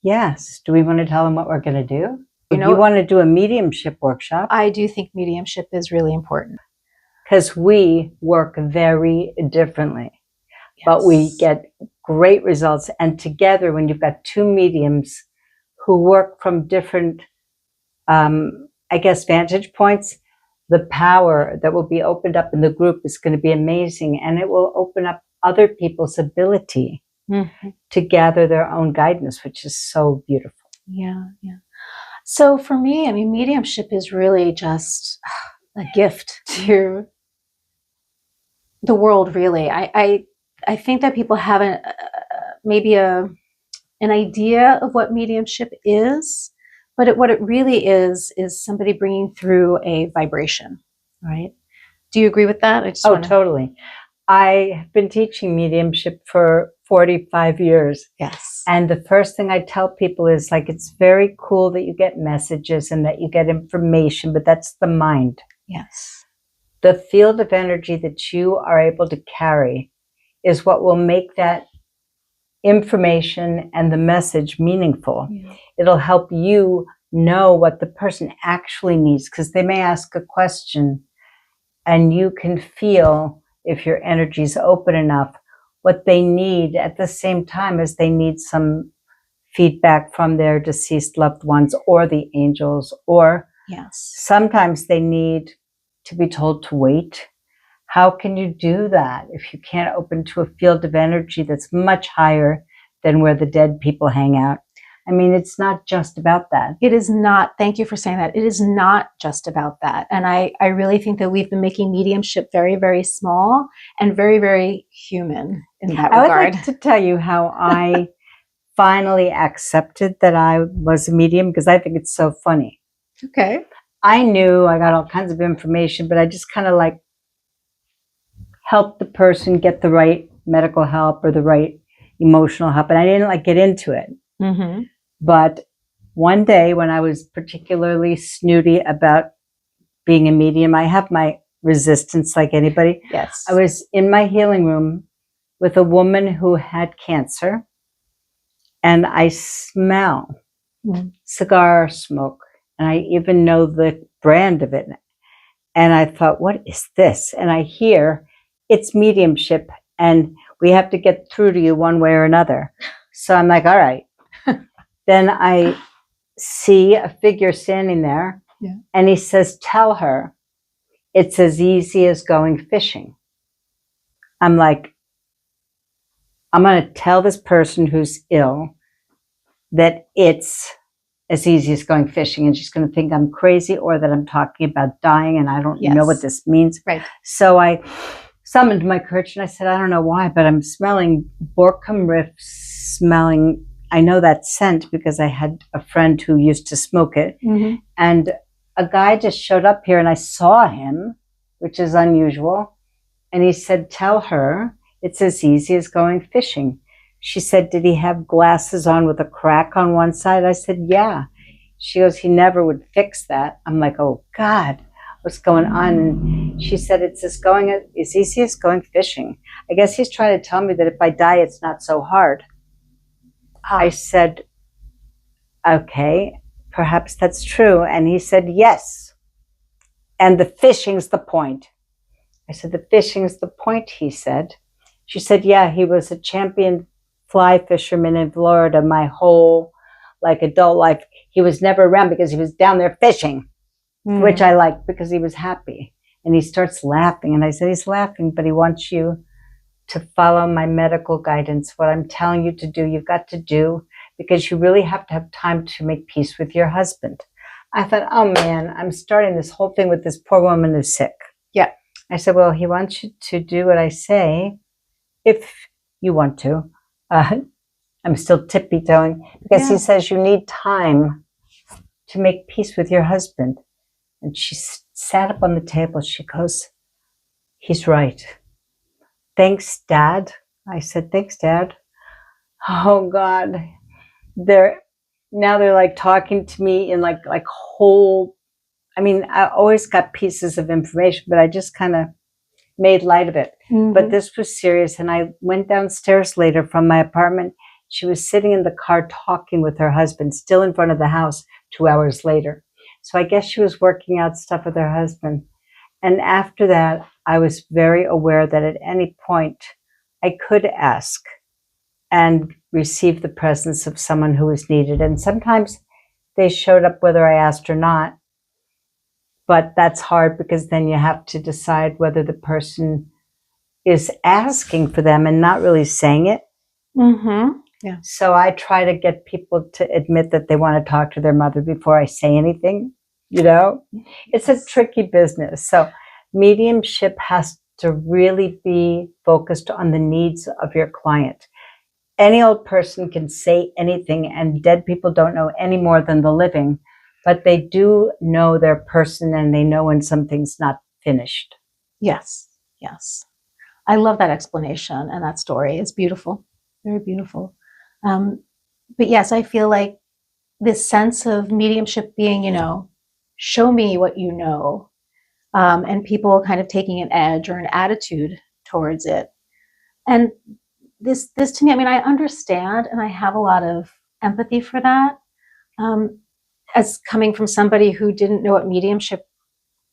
Yes. Do we want to tell them what we're going to do? You If know, you want to do a mediumship workshop, I do think mediumship is really important. because we work very differently, Yes. but we get great results. And together, when you've got two mediums who work from different, I guess, vantage points, the power that will be opened up in the group is going to be amazing. And it will open up other people's ability to gather their own guidance, which is so beautiful. Yeah, yeah. So for me, I mean, mediumship is really just a gift to the world, really. I think that people have maybe an idea of what mediumship is, but what it really is somebody bringing through a vibration, right? Do you agree with that? Totally. I have been teaching mediumship for 45 years. Yes. And the first thing I tell people is, like, it's very cool that you get messages and that you get information, but that's the mind. Yes. The field of energy that you are able to carry is what will make that information and the message meaningful. Yeah. It'll help you know what the person actually needs, because they may ask a question and you can feel, if your energy is open enough, what they need at the same time as they need some feedback from their deceased loved ones or the angels, or yes, sometimes they need to be told to wait. How can you do that if you can't open to a field of energy that's much higher than where the dead people hang out? I mean, it's not just about that. It is not. Thank you for saying that. It is not just about that. And I really think that we've been making mediumship very, very small and very, very human in that regard. I would like to tell you how I finally accepted that I was a medium, because I think it's so funny. Okay. I knew I got all kinds of information, but I just kind of like helped the person get the right medical help or the right emotional help. And I didn't like get into it. Mm-hmm. But one day when I was particularly snooty about being a medium, I have my resistance like anybody. Yes. I was in my healing room with a woman who had cancer, and I smell cigar smoke, and I even know the brand of it. And I thought, what is this? And I hear, it's mediumship, and we have to get through to you one way or another. So I'm like, all right. Then I see a figure standing there, and he says, tell her it's as easy as going fishing. I'm like, I'm going to tell this person who's ill that it's as easy as going fishing, and she's going to think I'm crazy or that I'm talking about dying, and I don't know what this means. Right. So I summoned my courage, and I said, I don't know why, but I'm smelling Borkum Riff, smelling, I know that scent because I had a friend who used to smoke it. Mm-hmm. And a guy just showed up here, and I saw him, which is unusual. And he said, tell her it's as easy as going fishing. She said, did he have glasses on with a crack on one side? I said, yeah. She goes, he never would fix that. I'm like, oh God, what's going on? And she said, it's as easy as going fishing. I guess he's trying to tell me that if I die, it's not so hard. I said, okay, perhaps that's true. And he said, yes. And the fishing's the point. I said, the fishing's the point, he said. She said, yeah, he was a champion fly fisherman in Florida my whole adult life. He was never around because he was down there fishing, which I liked because he was happy. And he starts laughing. And I said, he's laughing, but he wants you to follow my medical guidance. What I'm telling you to do, you've got to do, because you really have to have time to make peace with your husband. I thought, oh man, I'm starting this whole thing with this poor woman who's sick. Yeah. I said, well, he wants you to do what I say, if you want to. I'm still tippy-toeing, because he says you need time to make peace with your husband. And she sat up on the table. She goes, he's right. Thanks, Dad. I said, thanks, Dad. Oh God. They're like talking to me in like whole, I mean, I always got pieces of information, but I just kind of made light of it. Mm-hmm. But this was serious. And I went downstairs later from my apartment, She was sitting in the car talking with her husband, still in front of the house 2 hours later. So I guess she was working out stuff with her husband. And after that, I was very aware that at any point I could ask and receive the presence of someone who was needed. And sometimes they showed up whether I asked or not. But that's hard because then you have to decide whether the person is asking for them and not really saying it. Mm-hmm. Yeah. So I try to get people to admit that they want to talk to their mother before I say anything. You know, it's a tricky business. So mediumship has to really be focused on the needs of your client. Any old person can say anything, and dead people don't know any more than the living, but they do know their person and they know when something's not finished. Yes. Yes. I love that explanation and that story. It's beautiful. Very beautiful. But yes, I feel like this sense of mediumship being, show me what you know, and people kind of taking an edge or an attitude towards it. And this to me, I mean, I understand and I have a lot of empathy for that, as coming from somebody who didn't know what mediumship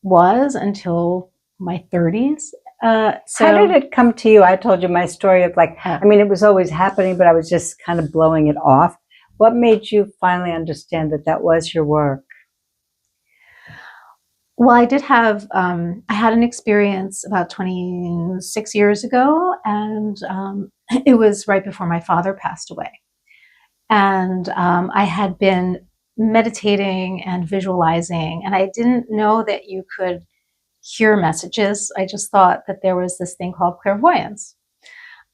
was until my 30s. How did it come to you? I told you my story of it was always happening, but I was just kind of blowing it off. What made you finally understand that that was your work? Well, I did have, I had an experience about 26 years ago, and it was right before my father passed away. And I had been meditating and visualizing, and I didn't know that you could hear messages. I just thought that there was this thing called clairvoyance.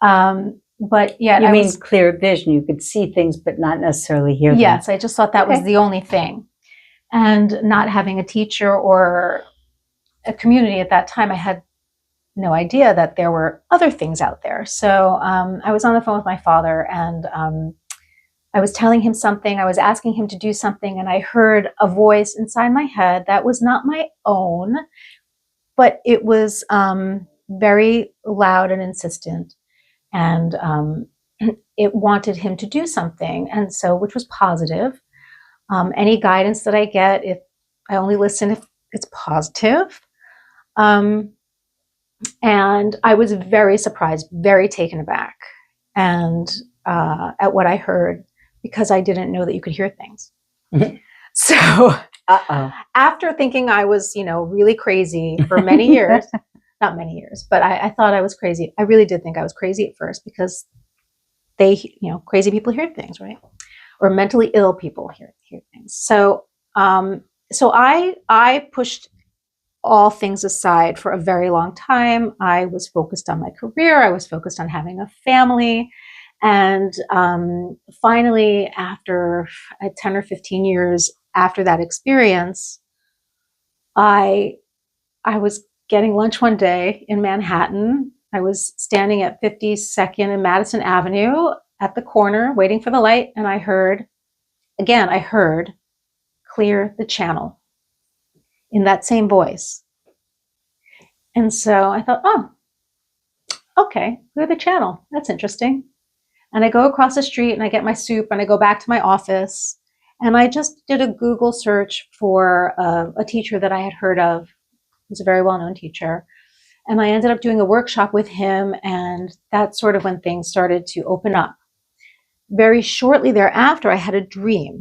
But yeah, you mean clear vision? You could see things, but not necessarily hear them. Yes, I just thought that was the only thing. And not having a teacher or a community at that time, I had no idea that there were other things out there. So I was on the phone with my father, and I was telling him something. I was asking him to do something, and I heard a voice inside my head that was not my own, but it was very loud and insistent, and it wanted him to do something, and so, which was positive. Any guidance that I get, if I only listen if it's positive. And I was very surprised, very taken aback, and at what I heard, because I didn't know that you could hear things. So after thinking I was, really crazy for many years, not many years, but I thought I was crazy. I really did think I was crazy at first, because crazy people hear things, right? Or mentally ill people hear things. So I pushed all things aside for a very long time. I was focused on my career. I was focused on having a family. And finally, after 10 or 15 years after that experience, I was getting lunch one day in Manhattan. I was standing at 52nd and Madison Avenue at the corner waiting for the light, and I heard, clear the channel, in that same voice. And so I thought, oh, okay, clear the channel. That's interesting. And I go across the street and I get my soup and I go back to my office, and I just did a Google search for a teacher that I had heard of. He's a very well-known teacher. And I ended up doing a workshop with him, and that's sort of when things started to open up. Very shortly thereafter, I had a dream,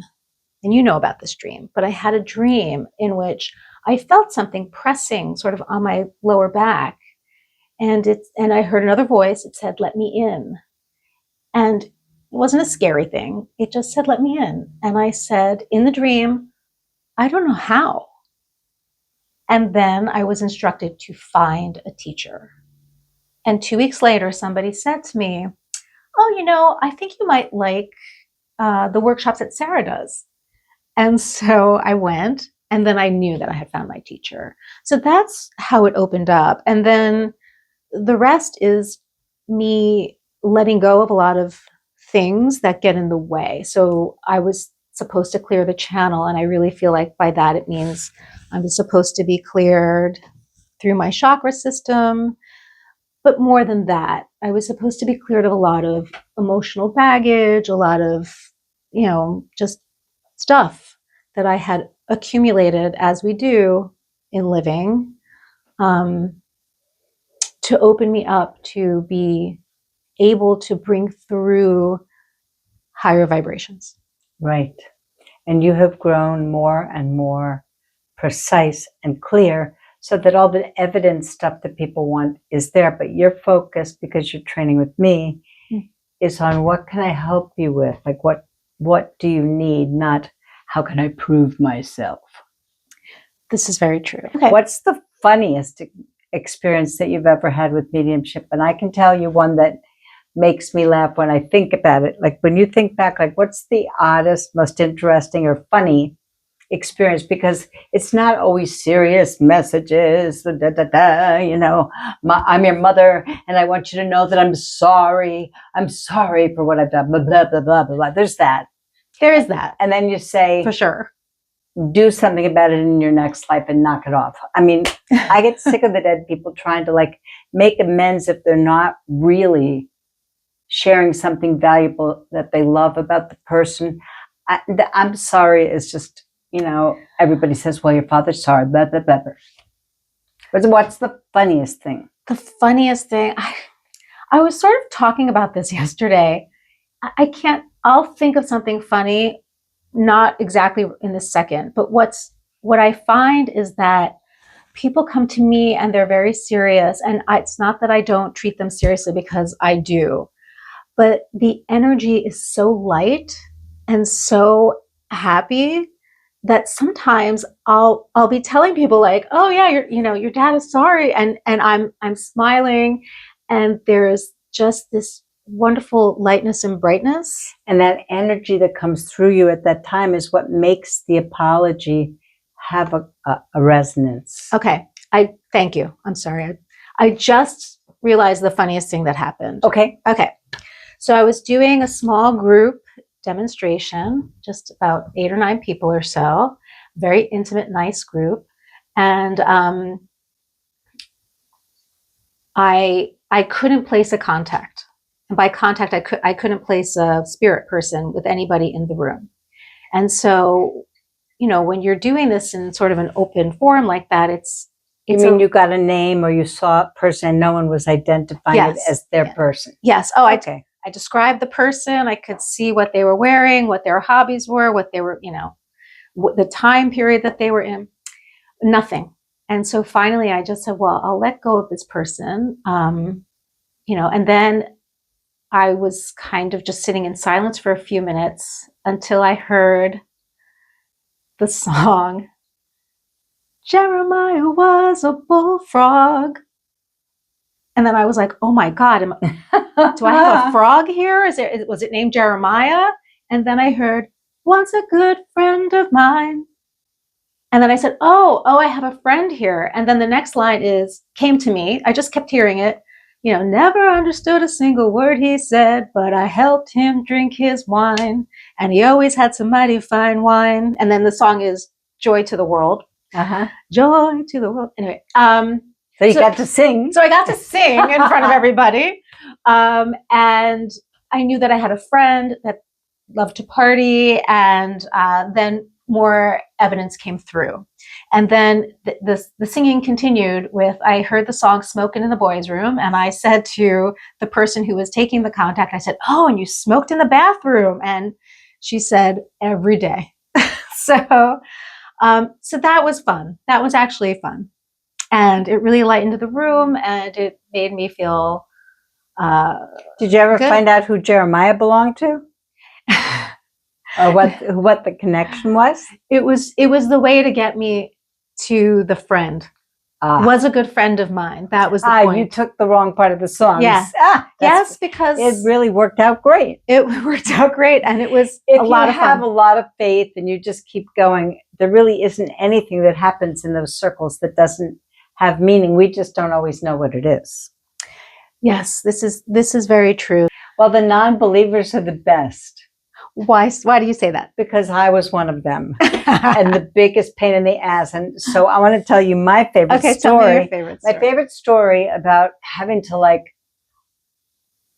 and you know about this dream, but I had a dream in which I felt something pressing sort of on my lower back, and I heard another voice. It said, "Let me in." And it wasn't a scary thing. It just said, "Let me in." And I said in the dream, "I don't know how." And then I was instructed to find a teacher. And 2 weeks later, somebody said to me, "Oh, I think you might like the workshops that Sara does." And so I went, and then I knew that I had found my teacher. So that's how it opened up. And then the rest is me letting go of a lot of things that get in the way. So I was supposed to clear the channel, and I really feel like by that it means I'm supposed to be cleared through my chakra system, but more than that, I was supposed to be cleared of a lot of emotional baggage, a lot of, just stuff that I had accumulated, as we do in living, to open me up to be able to bring through higher vibrations. Right. And you have grown more and more precise and clear so that all the evidence stuff that people want is there. But your focus, because you're training with me, is on what can I help you with? Like what do you need? Not how can I prove myself? This is very true. Okay. What's the funniest experience that you've ever had with mediumship? And I can tell you one that makes me laugh when I think about it. Like when you think back, like what's the oddest, most interesting or funny experience? Because it's not always serious messages, I'm your mother and I want you to know that I'm sorry for what I've done, blah, blah, blah, blah, blah. There is that. And then you say, for sure, do something about it in your next life and knock it off. I mean, I get sick of the dead people trying to like make amends if they're not really sharing something valuable that they love about the person. I'm sorry. It's just, everybody says, well, your father's sorry, blah, blah, blah. But what's the funniest thing? The funniest thing, I was sort of talking about this yesterday. I'll think of something funny, not exactly in this second, but what I find is that people come to me and they're very serious. And it's not that I don't treat them seriously, because I do, but the energy is so light and so happy that sometimes I'll be telling people like, oh yeah, your dad is sorry. And I'm smiling, and there's just this wonderful lightness and brightness. And that energy that comes through you at that time is what makes the apology have a resonance. Okay. Thank you. I'm sorry. I just realized the funniest thing that happened. Okay. So I was doing a small group demonstration, just about 8 or 9 people or so, very intimate, nice group. And I couldn't place a contact. And by contact, I couldn't place a spirit person with anybody in the room. And so, when you're doing this in sort of an open forum like that, you mean you got a name or you saw a person and no one was identifying it as their person? Yes. Oh, okay. I described the person. I could see what they were wearing, what their hobbies were, what they were, the time period that they were in. Nothing. And so finally I just said, well, I'll let go of this person. And then I was kind of just sitting in silence for a few minutes until I heard the song, Jeremiah was a bullfrog. And then I was like, oh my God, do I have a frog here? Was it named Jeremiah? And then I heard, once a good friend of mine. And then I said, oh, I have a friend here. And then the next line came to me. I just kept hearing it. Never understood a single word he said, but I helped him drink his wine. And he always had some mighty fine wine. And then the song is Joy to the World. Joy to the world. Anyway. So you got to sing. So I got to sing in front of everybody. And I knew that I had a friend that loved to party. And then more evidence came through. And then the singing continued with, I heard the song Smoking in the Boys' Room. And I said to the person who was taking the contact, I said, oh, and you smoked in the bathroom. And she said, every day. So that was fun. That was actually fun. And it really lightened the room, and it made me feel Did you ever good. Find out who Jeremiah belonged to? Or what the connection was? It was the way to get me to the friend. Was a good friend of mine. That was the point. You took the wrong part of the song. Yeah. Yes, because it really worked out great. It worked out great, and it was a lot of fun. If you have a lot of faith and you just keep going, there really isn't anything that happens in those circles that doesn't have meaning. We just don't always know what it is. Yes, this is very true. Well, the non-believers are the best. Why do you say that? Because I was one of them and the biggest pain in the ass. And so I want to tell you my favorite Okay, story. tell me your favorite story. My favorite story about having to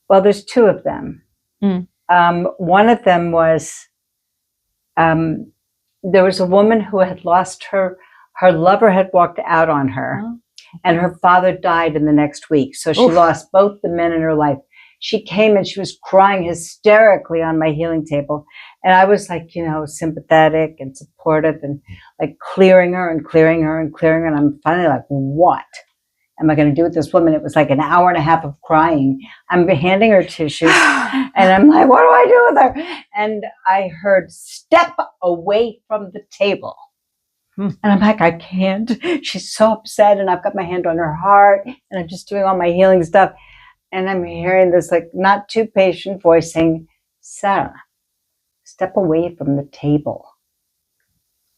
well, there's two of them. One of them was, there was a woman who had lost her lover had walked out on her, and her father died in the next week. So she lost both the men in her life. She came and she was crying hysterically on my healing table. And I was like, sympathetic and supportive and like clearing her and clearing her and clearing her. And I'm finally like, what am I going to do with this woman? It was like an hour and a half of crying. I'm handing her tissues and I'm like, what do I do with her? And I heard, step away from the table. And I'm like, I can't. She's so upset. And I've got my hand on her heart and I'm just doing all my healing stuff. And I'm hearing this like not too patient voice saying, Sara, step away from the table.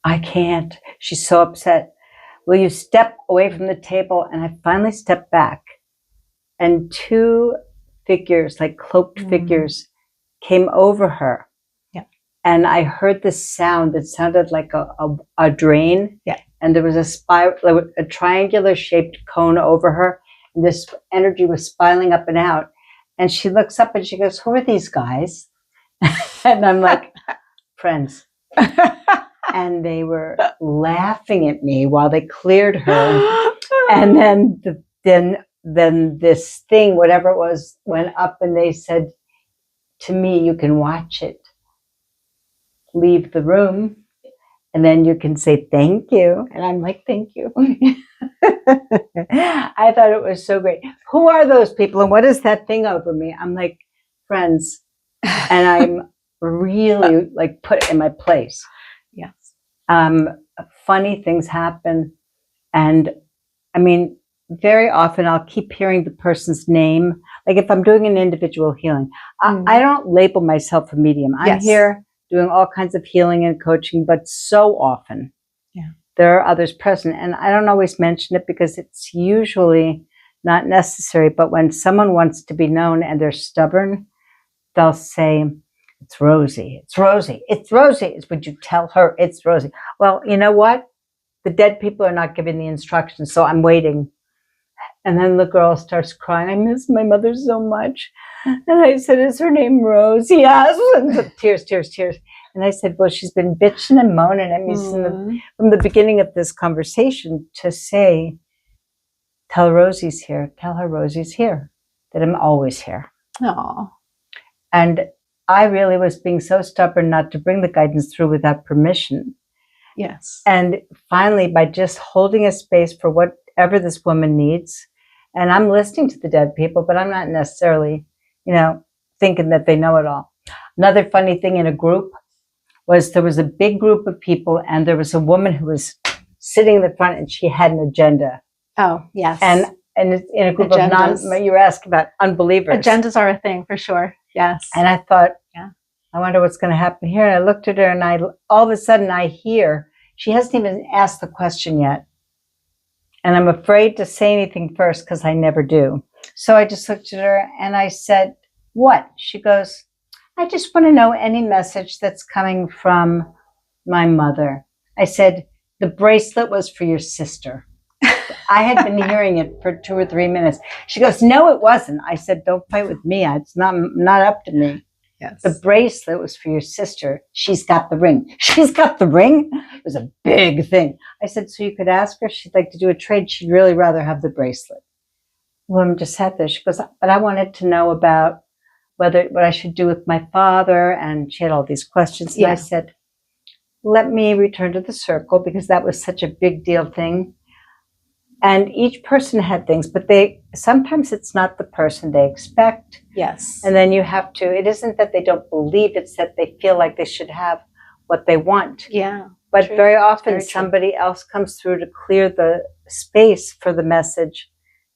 I can't. She's so upset. Will you step away from the table? And I finally stepped back and two figures, like cloaked figures, came over her. Yeah. And I heard this sound that sounded like a drain. Yeah. And there was a triangular shaped cone over her. And this energy was spiraling up and out. And she looks up and she goes, who are these guys? And I'm like, friends. And they were laughing at me while they cleared her. And then this thing, whatever it was, went up and they said to me, you can watch it. Leave the room. And then you can say, thank you. And I'm like, thank you. I thought it was so great. Who are those people? And what is that thing over me? I'm like, friends. And I'm really like put in my place. Yes. Funny things happen. And I mean, very often I'll keep hearing the person's name. Like if I'm doing an individual healing, I don't label myself a medium. I'm here doing all kinds of healing and coaching, but so often there are others present. And I don't always mention it because it's usually not necessary. But when someone wants to be known and they're stubborn, they'll say, it's Rosie, it's Rosie, it's Rosie. Would you tell her it's Rosie? Well, you know what? The dead people are not giving the instructions, so I'm waiting. And then the girl starts crying. I miss my mother so much. And I said, is her name Rose? Yes. And tears, tears, tears. And I said, well, she's been bitching and moaning at me from the beginning of this conversation to say, tell Rosie's here. Tell her Rosie's here, that I'm always here. Aww. And I really was being so stubborn not to bring the guidance through without permission. Yes. And finally, by just holding a space for whatever this woman needs, and I'm listening to the dead people, but I'm not necessarily, thinking that they know it all. Another funny thing in a group was there was a big group of people and there was a woman who was sitting in the front and she had an agenda. Oh, yes. And in a group Agendas. of you were asking about unbelievers. Agendas are a thing for sure. Yes. And I thought, I wonder what's going to happen here. And I looked at her and all of a sudden I hear, she hasn't even asked the question yet. And I'm afraid to say anything first because I never do. So I just looked at her and I said, what? She goes, I just want to know any message that's coming from my mother. I said, the bracelet was for your sister. I had been hearing it for 2 or 3 minutes. She goes, no, it wasn't. I said, don't fight with me. It's not up to me. Yes. The bracelet was for your sister. She's got the ring. She's got the ring? It was a big thing. I said, so you could ask her if she'd like to do a trade. She'd really rather have the bracelet. The woman just sat there. She goes, but I wanted to know about what I should do with my father. And she had all these questions. And I said, let me return to the circle because that was such a big deal thing. And each person had things, but sometimes it's not the person they expect. Yes. And then you have to, it isn't that they don't believe, it's that they feel like they should have what they want. Yeah. But true. very often Very somebody else comes through to clear the space for the message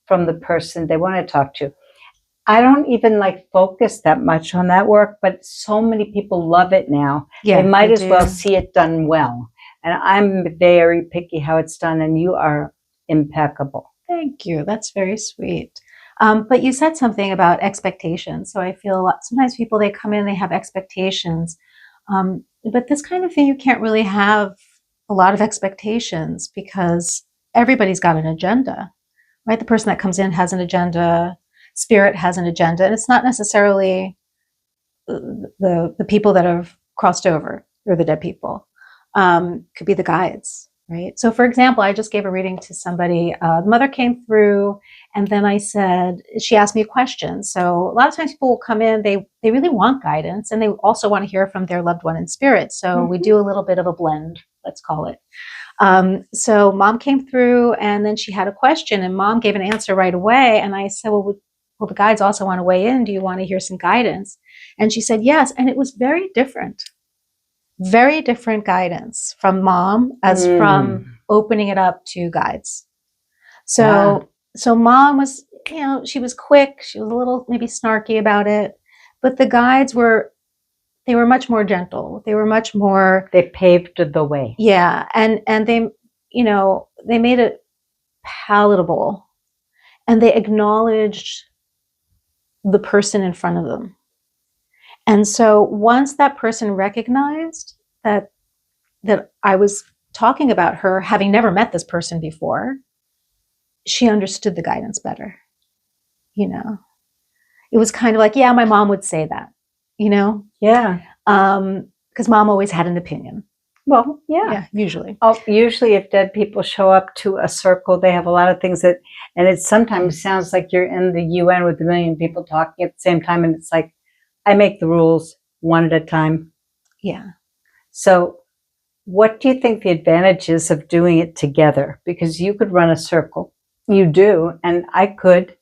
from the person they want to talk to. I don't even focus that much on that work, but so many people love it now. Yeah, they might as well see it done well. And I'm very picky how it's done, and you are impeccable. Thank you. That's very sweet. But you said something about expectations. So I feel sometimes people, they come in, they have expectations But this kind of thing, you can't really have a lot of expectations because everybody's got an agenda, right? The person that comes in has an agenda, spirit has an agenda, and it's not necessarily the people that have crossed over or the dead people. Could be the guides, right? So for example, I just gave a reading to somebody, the mother came through, and then I said, she asked me a question. So a lot of times people will come in, they really want guidance, and they also want to hear from their loved one in spirit. So we do a little bit of a blend, let's call it. So mom came through, and then she had a question, and mom gave an answer right away. And I said, well, the guides also want to weigh in. Do you want to hear some guidance? And she said, yes. And it was very different guidance from mom as from opening it up to guides. So mom was, she was quick. She was a little maybe snarky about it, but the guides they were much more gentle. They were much more. They paved the way. Yeah. And they, they made it palatable, and they acknowledged the person in front of them. And so once that person recognized that I was talking about her, having never met this person before, she understood the guidance better. It was kind of like, yeah, my mom would say that, Yeah. Because mom always had an opinion. Well, yeah. Usually. Usually if dead people show up to a circle, they have a lot of things and it sometimes sounds like you're in the UN with a million people talking at the same time. And it's like, I make the rules one at a time. Yeah. So what do you think the advantage is of doing it together? Because you could run a circle. You do. And I could.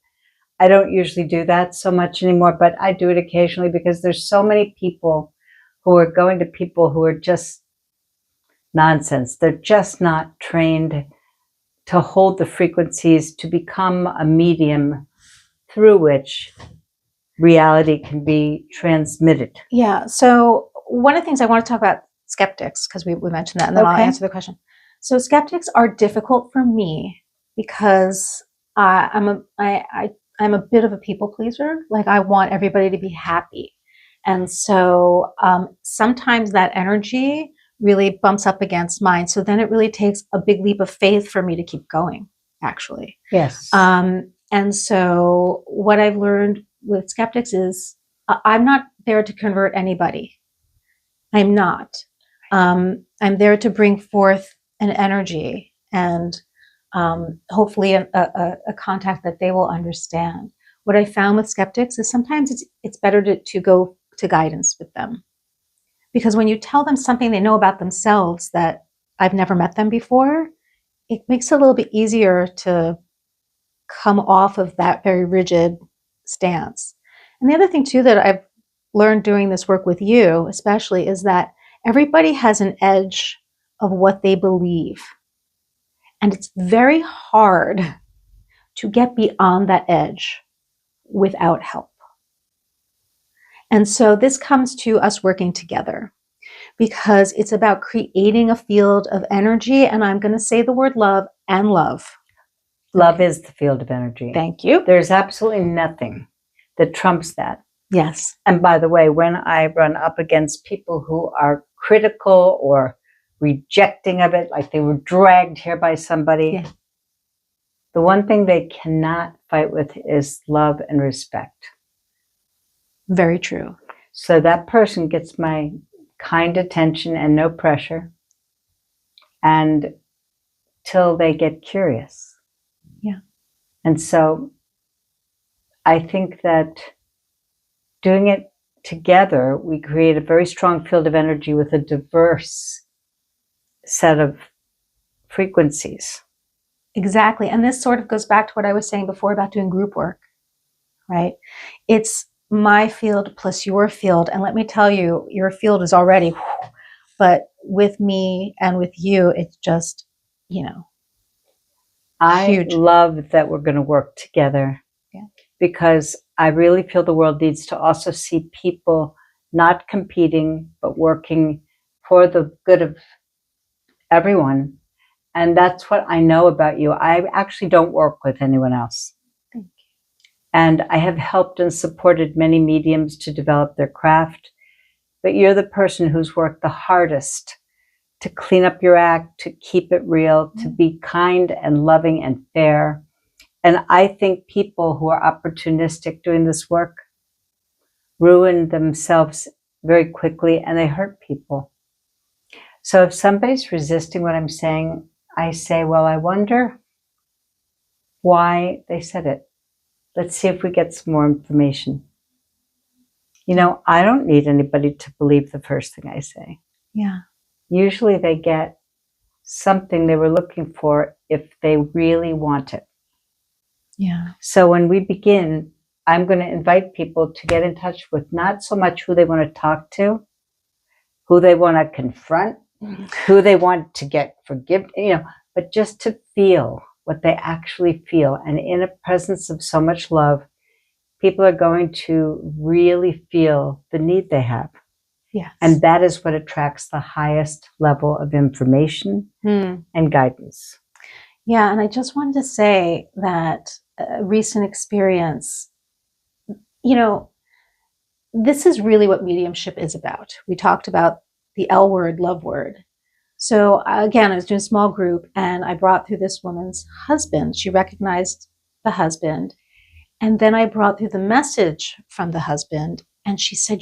I don't usually do that so much anymore, but I do it occasionally because there's so many people who are going to people who are just nonsense. They're just not trained to hold the frequencies, to become a medium through which reality can be transmitted. Yeah. So one of the things I want to talk about skeptics, because we mentioned that, and then I'll answer the question. So skeptics are difficult for me because I'm a bit of a people pleaser. Like, I want everybody to be happy. And so sometimes that energy really bumps up against mine. So then it really takes a big leap of faith for me to keep going, actually. Yes. And so what I've learned with skeptics is I'm not there to convert anybody. I'm not. I'm there to bring forth an energy and hopefully a contact that they will understand. What I found with skeptics is sometimes it's better to go to guidance with them. Because when you tell them something they know about themselves that I've never met them before, it makes it a little bit easier to come off of that very rigid stance. And the other thing too that I've learned doing this work with you especially is that everybody has an edge of what they believe. And it's very hard to get beyond that edge without help. And so this comes to us working together because it's about creating a field of energy. And I'm going to say the word love and love. Love is the field of energy. Thank you. There's absolutely nothing that trumps that. Yes. And by the way, when I run up against people who are critical or rejecting of it, like they were dragged here by somebody, the one thing they cannot fight with is love and respect. Very true. So that person gets my kind attention and no pressure, and till they get curious. Yeah. And so I think that doing it together, we create a very strong field of energy with a diverse set of frequencies. Exactly. And this sort of goes back to what I was saying before about doing group work, right? It's my field plus your field. And let me tell you, your field is already, but with me and with you, it's just, huge. I love that we're going to work together because I really feel the world needs to also see people not competing, but working for the good of everyone. And that's what I know about you. I actually don't work with anyone else. Thank you. And I have helped and supported many mediums to develop their craft. but you're the person who's worked the hardest to clean up your act, to keep it real, to be kind and loving and fair. And I think people who are opportunistic doing this work ruin themselves very quickly, and they hurt people. So if somebody's resisting what I'm saying, I say, well, I wonder why they said it. Let's see if we get some more information. You know, I don't need anybody to believe the first thing I say. Yeah. Usually they get something they were looking for if they really want it. Yeah. So when we begin, I'm going to invite people to get in touch with not so much who they want to talk to, who they want to confront, who they want to get forgiven, but just to feel what they actually feel. And in a presence of so much love, people are going to really feel the need they have. Yes. And that is what attracts the highest level of information and guidance. Yeah. And I just wanted to say that a recent experience, this is really what mediumship is about. We talked about the L word, love word. So again, I was doing a small group and I brought through this woman's husband. She recognized the husband. And then I brought through the message from the husband. And she said,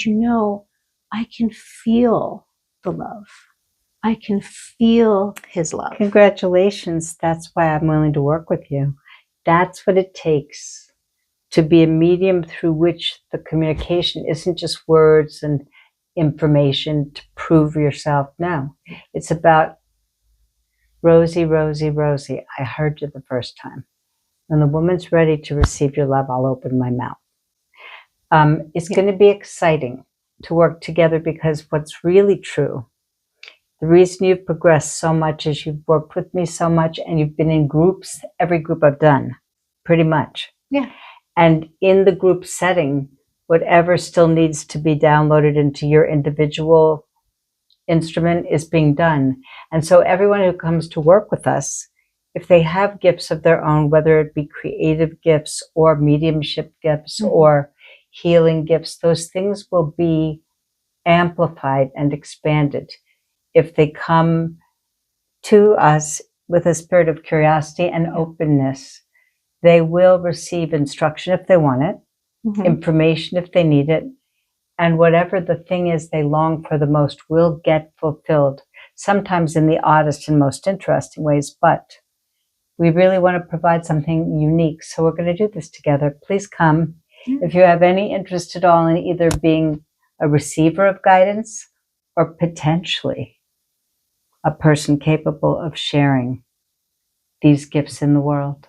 I can feel the love. I can feel his love. Congratulations. That's why I'm willing to work with you. That's what it takes to be a medium through which the communication isn't just words and information to prove yourself. No, it's about Rosie, Rosie, Rosie. I heard you the first time. When the woman's ready to receive your love, I'll open my mouth. It's going to be exciting to work together because what's really true, the reason you've progressed so much is you've worked with me so much and you've been in groups, every group I've done, pretty much. Yeah. And in the group setting, whatever still needs to be downloaded into your individual instrument is being done. And so everyone who comes to work with us, if they have gifts of their own, whether it be creative gifts or mediumship gifts or healing gifts, those things will be amplified and expanded if they come to us with a spirit of curiosity and openness. They will receive instruction if they want it, information if they need it, and whatever the thing is they long for the most will get fulfilled, sometimes in the oddest and most interesting ways, but we really want to provide something unique. So we're going to do this together. Please come. If you have any interest at all in either being a receiver of guidance or potentially a person capable of sharing these gifts in the world.